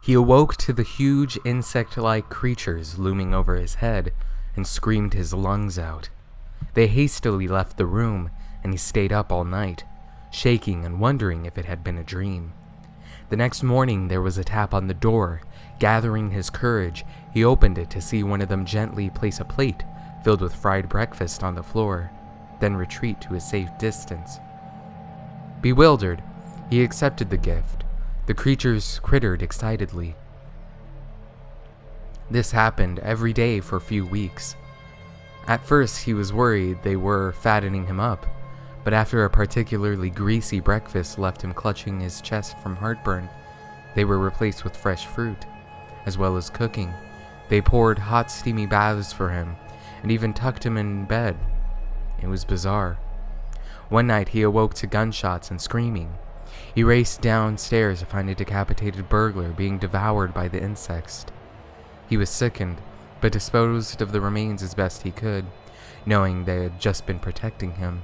He awoke to the huge insect-like creatures looming over his head and screamed his lungs out. They hastily left the room, and he stayed up all night, shaking and wondering if it had been a dream. The next morning there was a tap on the door. Gathering his courage, he opened it to see one of them gently place a plate filled with fried breakfast on the floor, then retreat to a safe distance. Bewildered, he accepted the gift. The creatures crittered excitedly. This happened every day for a few weeks. At first he was worried they were fattening him up, but after a particularly greasy breakfast left him clutching his chest from heartburn, they were replaced with fresh fruit. As well as cooking, they poured hot steamy baths for him, and even tucked him in bed. It was bizarre. One night he awoke to gunshots and screaming. He raced downstairs to find a decapitated burglar being devoured by the insects. He was sickened, but disposed of the remains as best he could, knowing they had just been protecting him.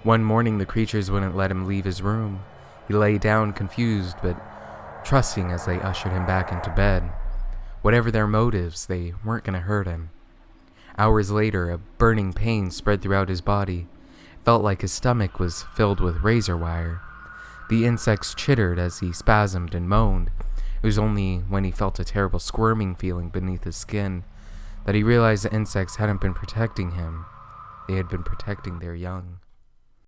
One morning the creatures wouldn't let him leave his room. He lay down confused, but trusting as they ushered him back into bed. Whatever their motives, they weren't going to hurt him. Hours later, a burning pain spread throughout his body. It felt like his stomach was filled with razor wire. The insects chittered as he spasmed and moaned. It was only when he felt a terrible squirming feeling beneath his skin that he realized the insects hadn't been protecting him. They had been protecting their young.